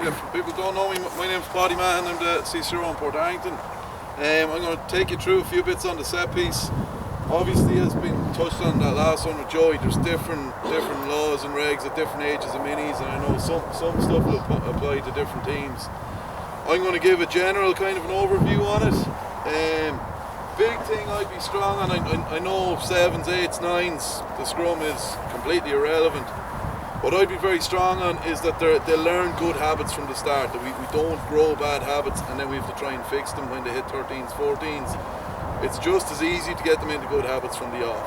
If people don't know me, my name's Paidi Mahon, I'm the CCRO in Portarlington. I'm going to take you through a few bits on the set piece. Obviously, as been touched on that last one with Joey, there's different laws and regs at different ages of minis, and I know some stuff will apply to different teams. I'm going to give a general kind of an overview on it. Big thing I'd be strong on, I know 7s, 8s, 9s, the scrum is completely irrelevant. What I'd be very strong on is that they learn good habits from the start, that we don't grow bad habits and then we have to try and fix them when they hit 13s, 14s. It's just as easy to get them into good habits from the off.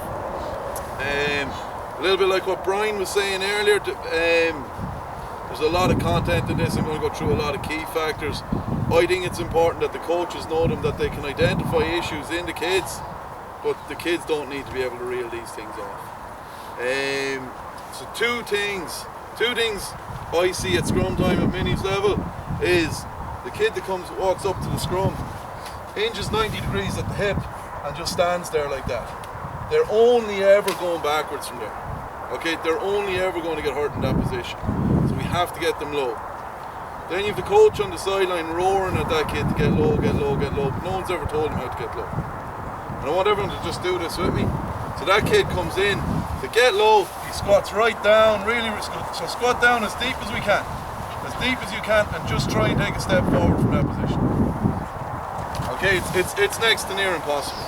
A little bit like what Brian was saying earlier, there's a lot of content in this. I'm going to go through a lot of key factors. I think it's important that the coaches know them, that they can identify issues in the kids, but the kids don't need to be able to reel these things off. So two things I see at scrum time at minis level is the kid that walks up to the scrum, hinges 90 degrees at the hip and just stands there like that. They're only ever going backwards from there. Okay, they're only ever going to get hurt in that position. So we have to get them low. Then you have the coach on the sideline roaring at that kid to get low, get low, get low, but no one's ever told him how to get low. And I want everyone to just do this with me. So that kid comes in, to get low, he squats right down, really, so squat down as deep as we can. As deep as you can, and just try and take a step forward from that position. Okay, it's next to near impossible.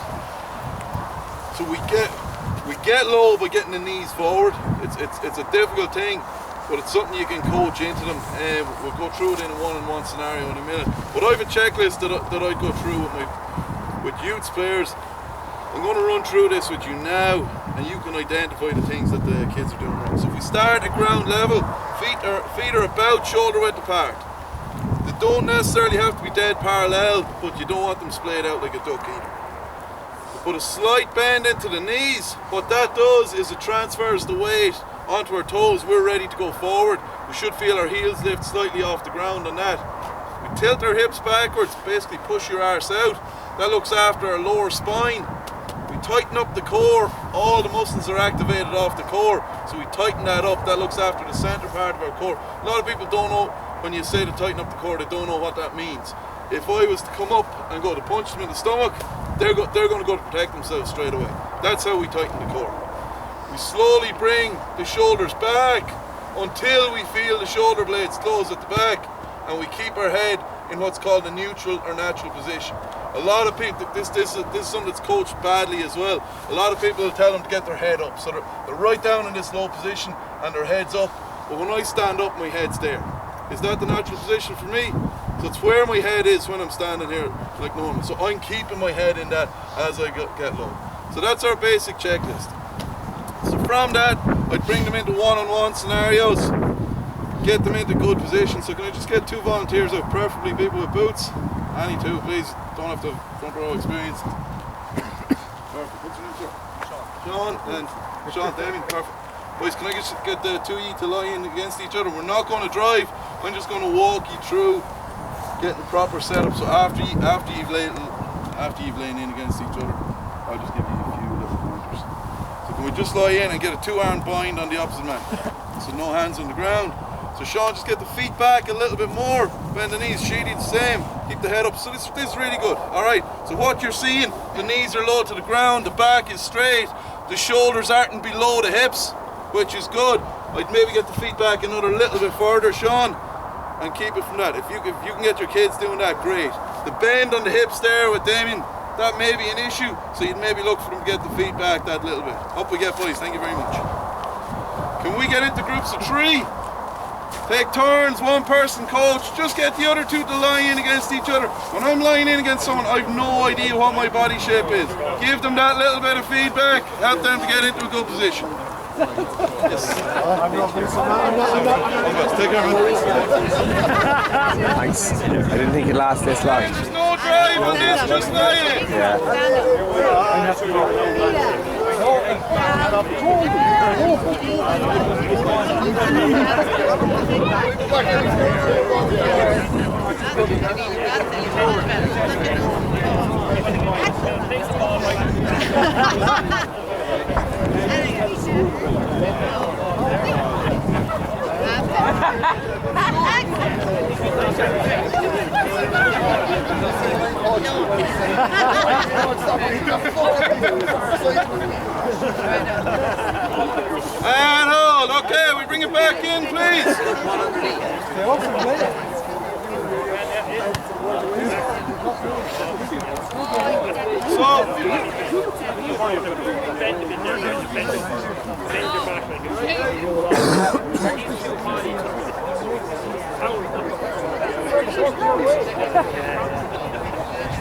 So we get low by getting the knees forward. It's a difficult thing, but it's something you can coach into them. We'll go through it in a one-on-one scenario in a minute. But I have a checklist that I'd go through with youth players. I'm going to run through this with you now, and you can identify the things that the kids are doing wrong. So if we start at ground level, feet are about shoulder width apart. They don't necessarily have to be dead parallel, but you don't want them splayed out like a duck either. Put a slight bend into the knees. What that does is it transfers the weight onto our toes. We're ready to go forward. We should feel our heels lift slightly off the ground on that. We tilt our hips backwards, basically push your arse out. That looks after our lower spine. We tighten up the core. All the muscles are activated off the core, so we tighten that up. That looks after the center part of our core. A lot of people don't know, when you say to tighten up the core, they don't know what that means. If I was to come up and go to punch them in the stomach, they're going to go to protect themselves straight away. That's how we tighten the core. We slowly bring the shoulders back until we feel the shoulder blades close at the back, and we keep our head in what's called a neutral or natural position. A lot of people, this is something that's coached badly as well. A lot of people will tell them to get their head up, so they're right down in this low position and their head's up. But when I stand up, my head's there. Is that the natural position for me? So it's where my head is when I'm standing here like normal. So I'm keeping my head in that as I get low. So that's our basic checklist. So from that, I'd bring them into one-on-one scenarios, get them into good positions. So can I just get 2 volunteers out, preferably people with boots? Any 2, please. Don't have to front row experience. Perfect. What's your name, sir? Sean. Sean, Damien, perfect. Boys, can I just get the 2 of you to lie in against each other? We're not going to drive. I'm just going to walk you through getting the proper setup. So after you've lain in against each other, I'll just give you a few little pointers. So can we just lie in and get a 2-arm bind on the opposite man? So no hands on the ground. So Sean, just get the feet back a little bit more. Bend the knees. Sheedy, the same. Keep the head up. So this is really good. All right. So what you're seeing, the knees are low to the ground. The back is straight. The shoulders aren't below the hips, which is good. I'd maybe get the feet back another little bit further, Sean, and keep it from that. If you can get your kids doing that, great. The bend on the hips there with Damien, that may be an issue. So you'd maybe look for them to get the feet back that little bit. Up we get, boys. Thank you very much. Can we get into groups of 3? Take turns, 1 person coach, just get the other 2 to lie in against each other. When I'm lying in against someone, I've no idea what my body shape is. Give them that little bit of feedback, help them to get into a good position. Yes. Take care, man. Thanks. I didn't think it'd last this long. There's no drive on this, just lying. Yeah.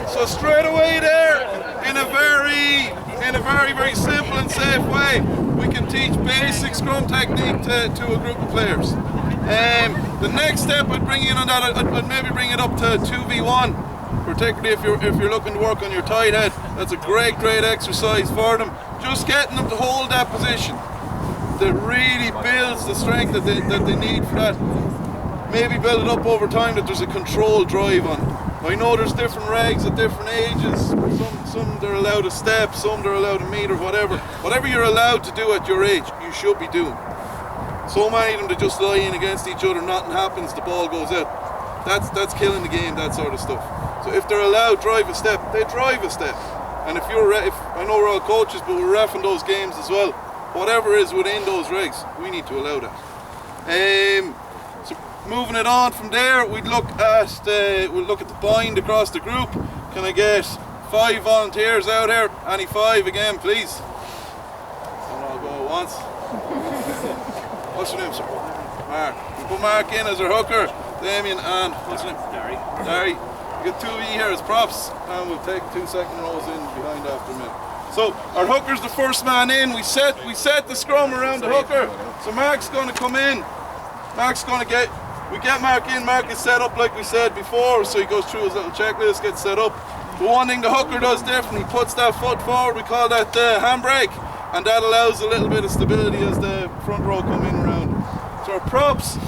So straight away there, in a very simple and safe way, we can teach basic scrum technique to a group of players. The next step I'd bring in on that, I'd maybe bring it up to 2v1, particularly if you're looking to work on your tight head. That's a great exercise for them. Just getting them to hold that position that really builds the strength that they need for that. Maybe build it up over time that there's a controlled drive on it. I know there's different regs at different ages. Some they're allowed a step, some they're allowed a meter, whatever. Whatever you're allowed to do at your age, you should be doing. So many of them, they just lie in against each other, nothing happens, the ball goes out. That's killing the game, that sort of stuff. So if they're allowed drive a step, they drive a step. And if I know we're all coaches, but we're reffing those games as well. Whatever is within those regs, we need to allow that. So moving it on from there, we'll look at the bind across the group. Can I get 5 volunteers out here? Any 5 again, please? Don't all go at once. What's your name, sir? Mark. We put Mark in as our hooker. Damien and what's your name? Derry. We got 2 of you here as props, and we'll take 2 second rows in behind after a minute. So our hooker's the first man in. We set the scrum around the hooker. So Mark's going to come in. We get Mark in. Mark is set up like we said before. So he goes through his little checklist, gets set up. The one thing the hooker does different, he puts that foot forward. We call that the handbrake, and that allows a little bit of stability as the front row come in around. So our props.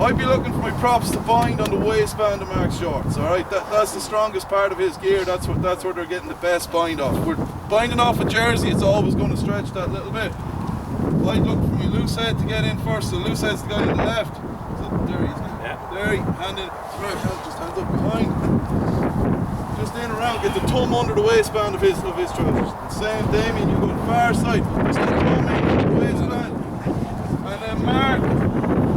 I'd be looking for my props to bind on the waistband of Mark's shorts, alright? That's the strongest part of his gear, that's where they're getting the best bind off. We're binding off a jersey, it's always going to stretch that little bit. I'd look for my loose head to get in first, so loose head's the guy on the left. So there he is. Yeah. There he, hand in, just hands up behind. Just in around, get the thumb under the waistband of his trousers. And same Damien, you go to the far side, just get the thumb in the waistband. And then Mark,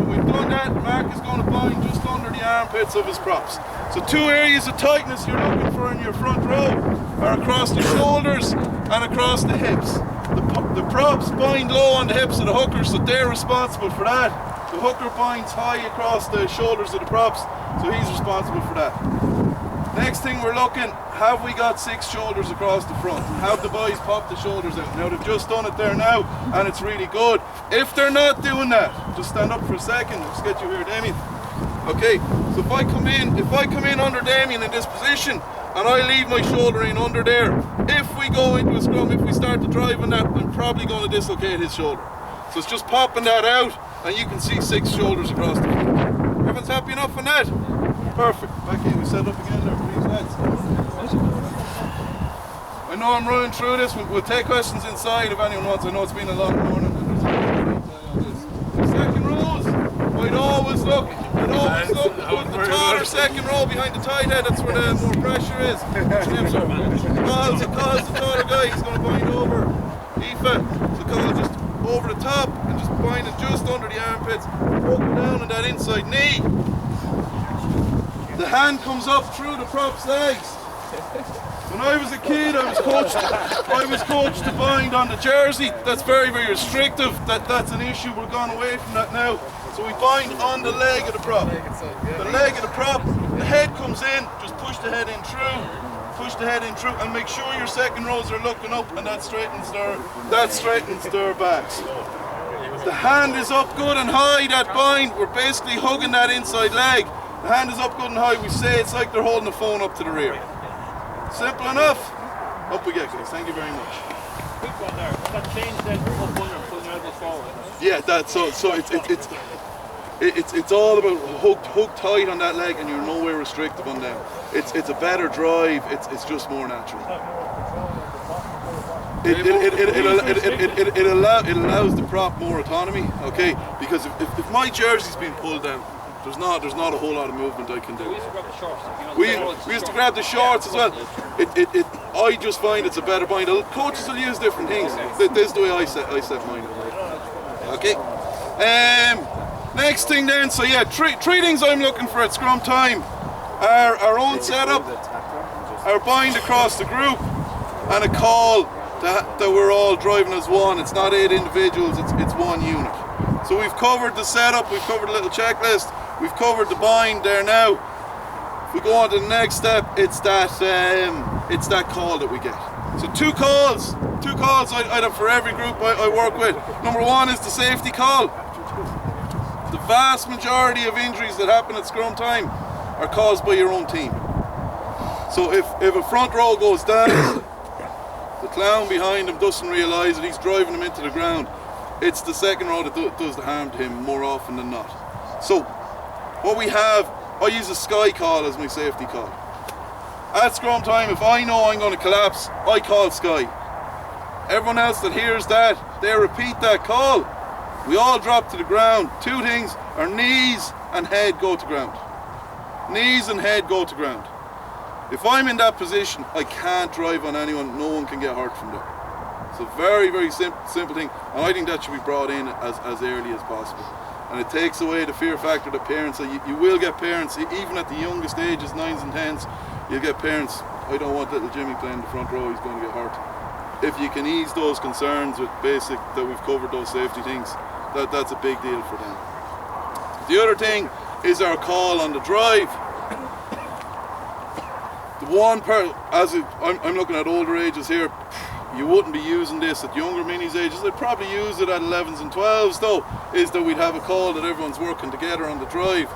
we've done that, Mark is going to bind just under the armpits of his props. So 2 areas of tightness you're looking for in your front row are across the shoulders and across the hips. The props bind low on the hips of the hooker, so they're responsible for that. The hooker binds high across the shoulders of the props, so he's responsible for that. Next thing we're looking, have we got 6 shoulders across the front? Have the boys popped the shoulders out? Now they've just done it there now, and it's really good. If they're not doing that, just stand up for a second. I'll just get you here, Damien. Okay, so if I come in under Damien in this position, and I leave my shoulder in under there, if we go into a scrum, if we start to drive on that, I'm probably going to dislocate his shoulder. So it's just popping that out, and you can see 6 shoulders across the front. Everyone's happy enough on that? Perfect. Back in, we set up again there, please, lads. I know I'm running through this. We'll take questions inside if anyone wants. I know it's been a long morning and there's a lot of detail on this. Second rows, I'd always look towards the taller second row behind the tight head. That's where the more pressure is. Calls the taller guy, he's going to bind over. Aoife, so Call just over the top and just bind it just under the armpits. Poke down on that inside knee. The hand comes up through the prop's legs. When I was a kid, I was coached to bind on the jersey. That's very, very restrictive. That's an issue. We're gone away from that now. So we bind on the leg of the prop. The leg of the prop, the head comes in, just push the head in through, and make sure your second rows are looking up, and that straightens their backs. The hand is up good and high, that bind, we're basically hugging that inside leg. The hand is up good and high, we say it's like they're holding the phone up to the rear. Simple enough. Up we get, guys. Thank you very much. Quick one there. That change then from up under pulling out this forward. Yeah, that's so it's all about hooked tight on that leg, and you're nowhere restrictive on them. It's a better drive. It's just more natural. It allows the prop more autonomy. Okay, because if my jersey's being pulled down, there's not a whole lot of movement I can do. We used to grab the shorts. We used to grab the shorts as well. I just find it's a better bind. Coaches will use different things. This is the way I set mine. Okay. Next thing then, so yeah, three things I'm looking for at scrum time are our own setup, our bind across the group, and a call that we're all driving as one. It's not 8 individuals, it's one unit. So we've covered the setup, we've covered a little checklist, we've covered the bind there now. If we go on to the next step, it's that call that we get. So two calls I'd have for every group I work with. Number one is the safety call. The vast majority of injuries that happen at scrum time are caused by your own team. So if a front row goes down, the clown behind him doesn't realise that he's driving him into the ground, it's the second row that does the harm to him more often than not. So what we have, I use a sky call as my safety call. At scrum time, if I know I'm going to collapse, I call sky. Everyone else that hears that, they repeat that call. We all drop to the ground. Two things, our knees and head go to ground. Knees and head go to ground. If I'm in that position, I can't drive on anyone, no one can get hurt from there. It's a very, very simple thing, and I think that should be brought in as early as possible. And it takes away the fear factor that parents, you will get parents, even at the youngest ages, 9s and 10s, you'll get parents, I don't want little Jimmy playing the front row, he's going to get hurt. If you can ease those concerns with basic, that we've covered those safety things, that's a big deal for them. The other thing is our call on the drive. The one part, I'm looking at older ages here, you wouldn't be using this at younger minis ages. They'd probably use it at 11s and 12s though, is that we'd have a call that everyone's working together on the drive.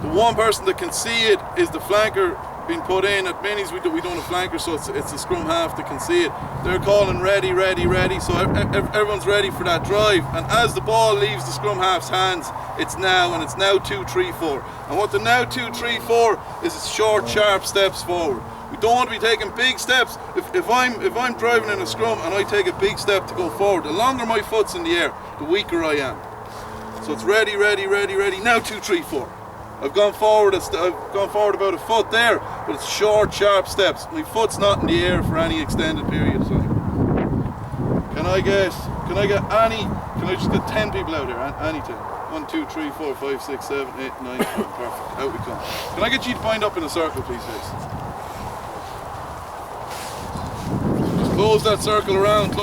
The one person that can see it is the flanker being put in. At minis we don't have flankers, so it's the scrum half that can see it. They're calling ready, so everyone's ready for that drive, and as the ball leaves the scrum half's hands, it's now 2, 3, 4. And what the now 2, 3, 4 is, it's short, sharp steps forward. We don't want to be taking big steps. If I'm driving in a scrum and I take a big step to go forward, the longer my foot's in the air, the weaker I am. So it's ready, now 2, 3, 4. I've gone forward about a foot there, but it's short, sharp steps. My foot's not in the air for any extended period of time. Can I just get 10 people out here? Any 10. 1, 2, 3, 4, 5, 6, 7, 8, 9, 10. Perfect. Out we come. Can I get you to bind up in a circle, please, guys? Just close that circle around.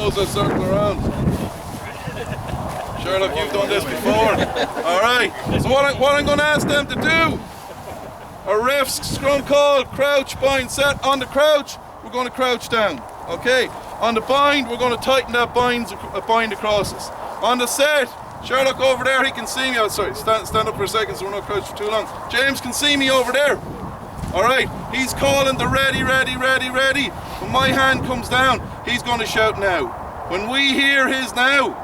Sherlock, you've done this before. Alright, so what I'm going to ask them to do, a ref's scrum call, crouch, bind, set. On the crouch, we're going to crouch down. Okay, on the bind, we're going to tighten that bind across us. On the set, Sherlock over there, he can see me. Oh, sorry, stand up for a second so we're not crouched for too long. James can see me over there. Alright, he's calling the ready. When my hand comes down, he's going to shout now. When we hear his now,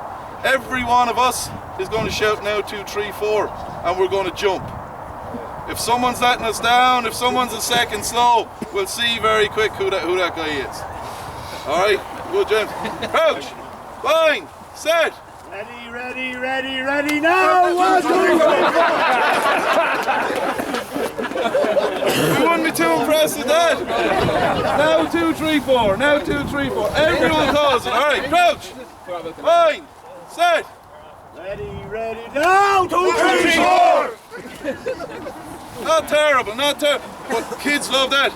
every one of us is going to shout now 2, 3, 4, and we're going to jump. If someone's letting us down, if someone's a second slow, we'll see very quick who that guy is. Alright, good, James. Crouch, bind, set. Ready now! 1, 2, 3. We wouldn't be too impressed with that. Now 2, 3, 4. Everyone calls it. Alright, crouch, bind, set. Ready now! 2, 3, 4. Not terrible. But kids love that.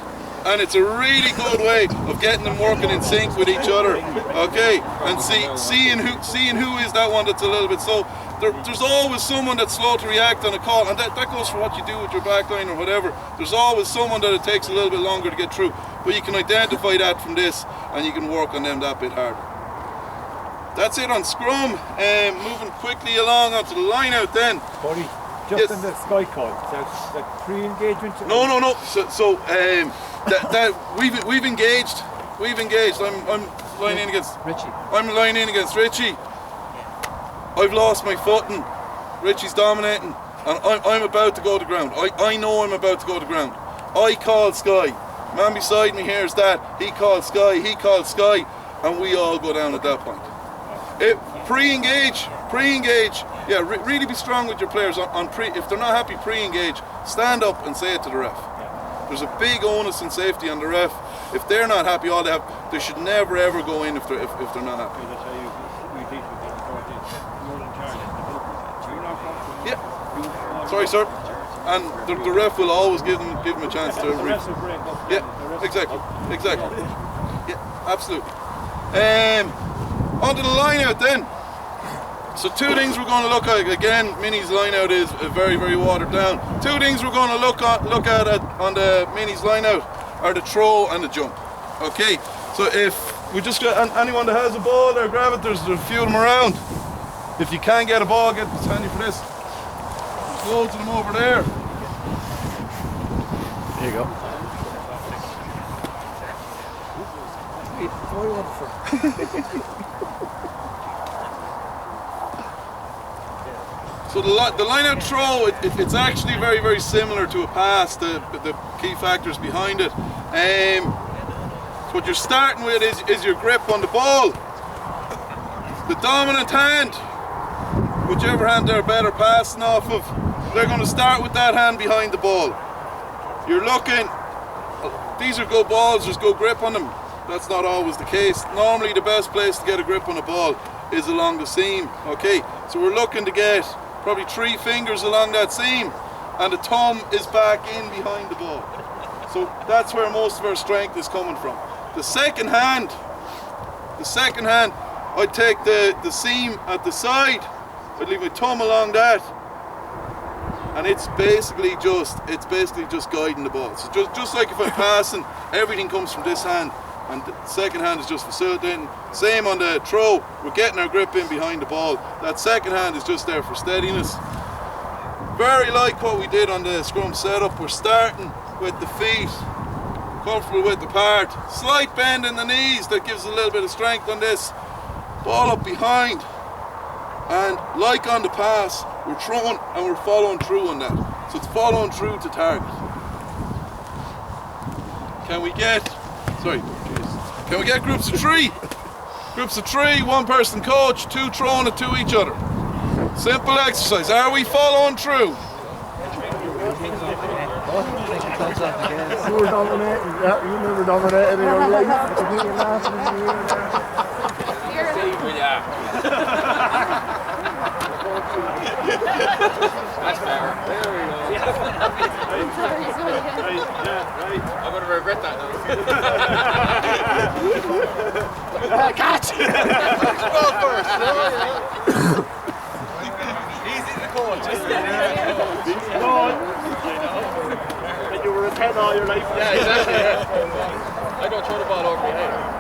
And it's a really good way of getting them working in sync with each other. Okay? And seeing who is that one that's a little bit slow. There's always someone that's slow to react on a call, and that goes for what you do with your backline or whatever. There's always someone that it takes a little bit longer to get through. But you can identify that from this, and you can work on them that bit harder. That's it on Scrum. Moving quickly along onto the line out then. Buddy, just in the sky call, so like pre-engagement? No. So we've engaged. I'm lining in against Richie. I'm lining in against Richie. I've lost my footing. Richie's dominating, and I'm about to go to ground. I know I'm about to go to ground. I call sky. Man beside me hears that. He calls sky. And we all go down at that point. Pre-engage. Yeah, really be strong with your players if they're not happy, pre-engage. Stand up and say it to the ref. There's a big onus in safety on the ref. If they're not happy, they should never ever go in if they're not happy. That's how you teach people. You're in charge. You're not sorry, sir. And the ref will always give them a chance to The refs will break up. Yeah, exactly. Yeah, absolutely. Onto the line out then. So two things we're going to look at. Again, Mini's line out is very, very watered down. Two things we're going to look at on the Mini's line out are the throw and the jump. Okay, so if we just got anyone that has a ball there, grab it. There's a few of them around. If you can't get a ball, get it's handy for this. There's loads of them over there. There you go. So the line out throw, it's actually very, very similar to a pass, the key factors behind it. What you're starting with is your grip on the ball. The dominant hand, whichever hand they're better passing off of, they're going to start with that hand behind the ball. You're looking, these are good balls, just go grip on them. That's not always the case. Normally the best place to get a grip on a ball is along the seam. Okay, so we're looking to get probably 3 fingers along that seam, and the thumb is back in behind the ball. So that's where most of our strength is coming from. The second hand, I'd take the seam at the side, I'd leave my thumb along that, and it's basically just guiding the ball. So just like if I'm passing, everything comes from this hand, and the second hand is just facilitating. Same on the throw, we're getting our grip in behind the ball. That second hand is just there for steadiness. Very like what we did on the scrum setup. We're starting with the feet, comfortable width apart, slight bend in the knees that gives a little bit of strength on this. Ball up behind, and like on the pass, we're throwing and we're following through on that. So it's following through to target. Can we get groups of 3? Groups of 3, 1 person coach, 2 throwing it to each other. Simple exercise. Are we following through? You were dominating. Yeah, you never dominated in your life. I think you're laughing in your ear there. That's fair. There we go. Right. I'm going to regret that now. Catch! Go first. Easy to call. Go on. And you were a 10 all your life. Yeah, exactly. Yeah. I don't throw the ball over my head.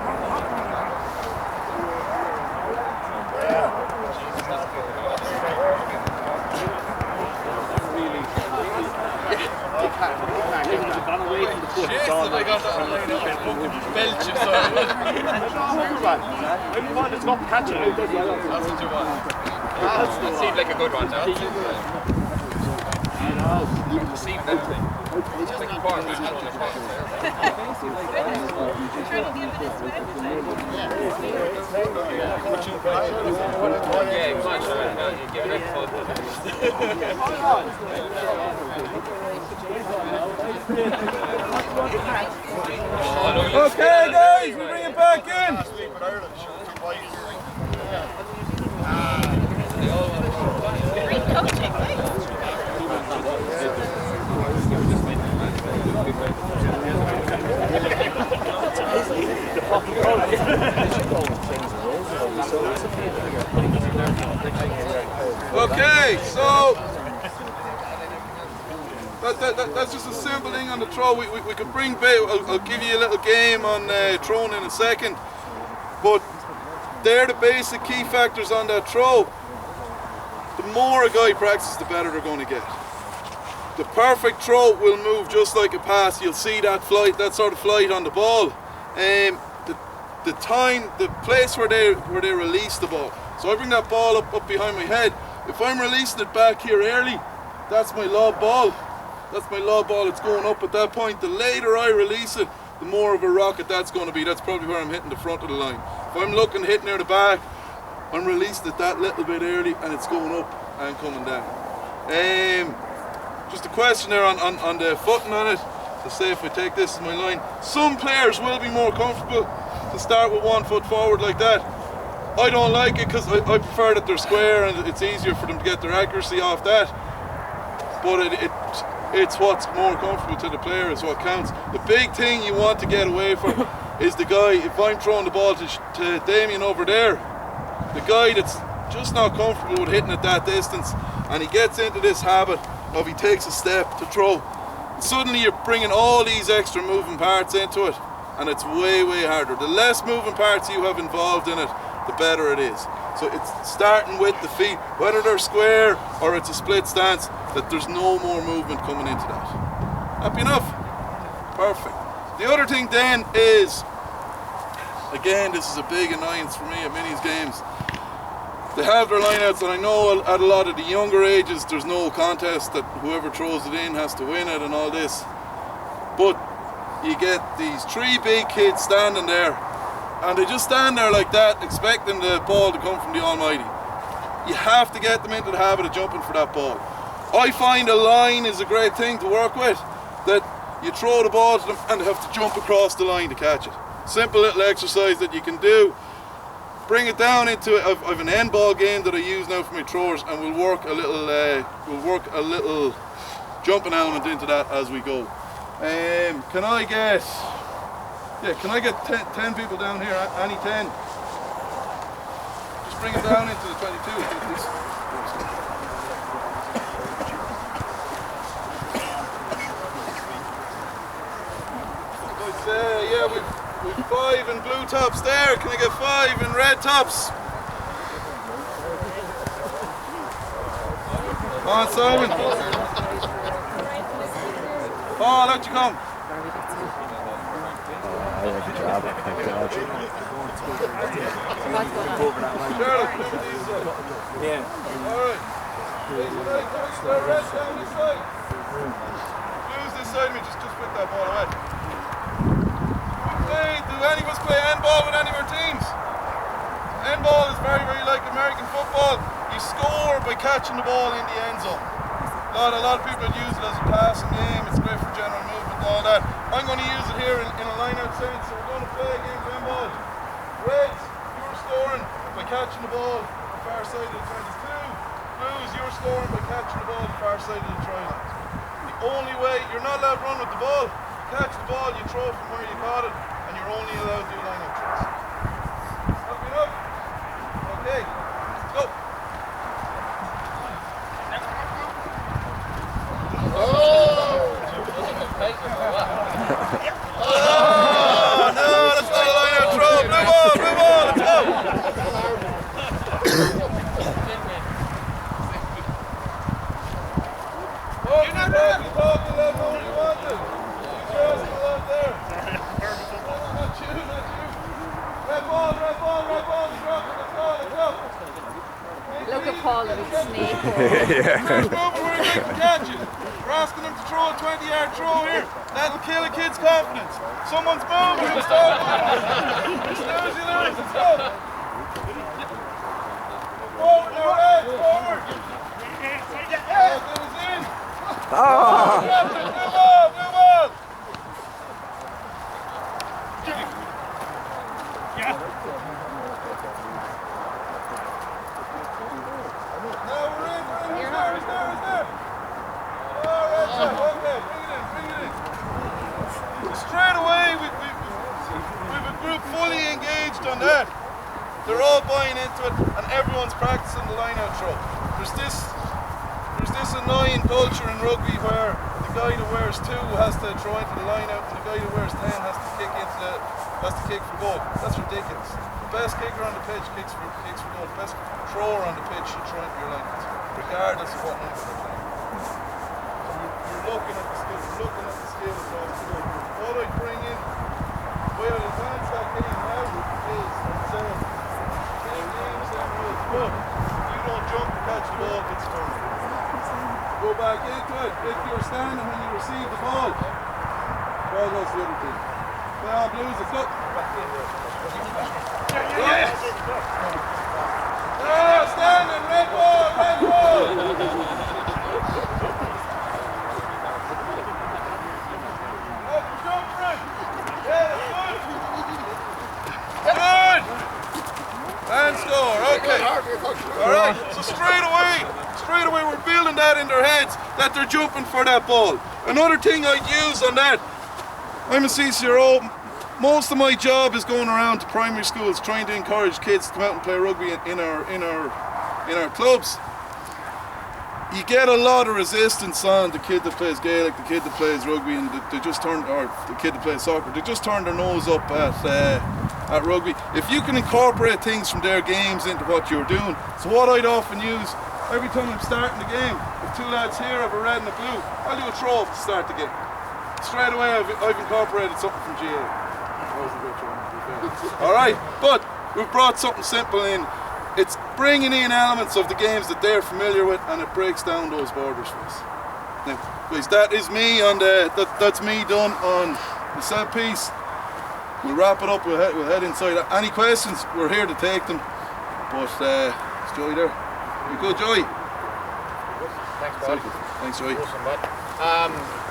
Gone away from the foot. Jason, I got that one line up. Belch or something. Maybe one that's not catching it. That's what you want. That seemed like a good one, John. You received everything. It's just like a part. Yeah, come on, Sean. You give it a Okay guys, we bring it back in. Okay, so that's just a simple thing on the throw. We could bring I'll give you a little game on throwing in a second, but they're the basic key factors on that throw. The more a guy practices, the better they're going to get. The perfect throw will move just like a pass. You'll see that flight, that sort of flight on the ball. The time, the place where they release the ball. So I bring that ball up behind my head. If I'm releasing it back here early, that's my lob ball. That's my lob ball. It's going up at that point. The later I release it, the more of a rocket that's going to be. That's probably where I'm hitting the front of the line. If I'm looking hit near the back, I'm releasing it that little bit early, and it's going up and coming down. Just a question there on the footing on it. To say if I take this as my line, some players will be more comfortable to start with 1 foot forward like that. I don't like it because I prefer that they're square and it's easier for them to get their accuracy off that. but it's what's more comfortable to the player is what counts. The big thing you want to get away from is the guy, if I'm throwing the ball to Damien over there, the guy that's just not comfortable with hitting it that distance, and he gets into this habit of he takes a step to throw. Suddenly you're bringing all these extra moving parts into it, and it's way, way harder. The less moving parts you have involved in it, the better it is. So it's starting with the feet, whether they're square or it's a split stance, that there's no more movement coming into that. Happy enough? Perfect. The other thing then is, again, this is a big annoyance for me at minis games. They have their lineouts, and I know at a lot of the younger ages there's no contest that whoever throws it in has to win it and all this. But you get these 3 big kids standing there, and they just stand there like that, expecting the ball to come from the Almighty. You have to get them into the habit of jumping for that ball. I find a line is a great thing to work with, that you throw the ball to them and they have to jump across the line to catch it. Simple little exercise that you can do. Bring it down into I've an end ball game that I use now for my throwers, and we'll work a little jumping element into that as we go. Can I get 10 people down here? Any 10? Just bring it down into the 22, please. Yeah, we've 5 in blue tops there. Can I get 5 in red tops? Come on, Simon. Paul, out you come. Charlotte, come over these side. Yeah. Alright. Red down this side. Blues this side of me, just pick that ball away. Do any of us play handball with any of our teams? Handball is very, very like American football. You score by catching the ball in the end zone. A lot of people use it as a passing game. It's great for general movement and all that. I'm going to use it here in a line-out sense, so we're going to play a game of handball. Reds, you're scoring by catching the ball on the far side of the 22. Blues, you're scoring by catching the ball on the far side of the try line. The only way, you're not allowed to run with the ball. Catch the ball, you throw from where you caught it, and you're only allowed to do line-out throws. Happy enough? Okay, let's go. Oh no, that's not a line-out throw. Blue ball, let's go. You're not talking about what you want to. Look at Paul with his snake. First moment where you can catch it. We're asking them to throw a 20-yard throw here. That'll kill a kid's confidence. Someone's moving, you stop. You lose, let's go. Forward now, Ed, forward. Ed, that is in. Oh! Blue ball. Straight away, we've a group fully engaged on that. They're all buying into it, and everyone's practicing the line-out throw. There's this annoying culture in rugby where the guy that wears 2 has to throw into the line-out, and the guy that wears 10 has to kick for goal. That's ridiculous. The best kicker on the pitch kicks for goal. The best thrower on the pitch should throw into your line-out, regardless of what number they're playing. You're looking at the skill. Across the board. What I bring in, where the advance that game now is themselves. Same game, same rules. But you don't jump to catch the ball, it's turn. Go back into it. If you're standing when you receive the ball, ball goes to the other team. Play on Blues, let's go. Back in there. Yes! Standing, red ball! And score, okay. Alright, so straight away we're building that in their heads. that they're jumping for that ball. Another thing I'd use on that, I'm a CCRO. Most of my job is going around to primary schools trying to encourage kids to come out and play rugby in our clubs. You get a lot of resistance on the kid that plays Gaelic, the kid that plays rugby, and they just turn, or the kid that plays soccer, they just turn their nose up at rugby. If you can incorporate things from their games into what you're doing, so what I'd often use, every time I'm starting the game, if two lads here have a red and a blue, I'll do a throw up to start the game. Straight away I've incorporated something from GA. Alright, but we've brought something simple in. It's bringing in elements of the games that they're familiar with, and it breaks down those borders for us. Now, guys, that is me on that's me done on the set piece. We'll wrap it up, we'll head inside. Any questions, we're here to take them. But is Joey there? You good, Joey? Thanks, Paul. Thanks, Joey. Awesome, bud.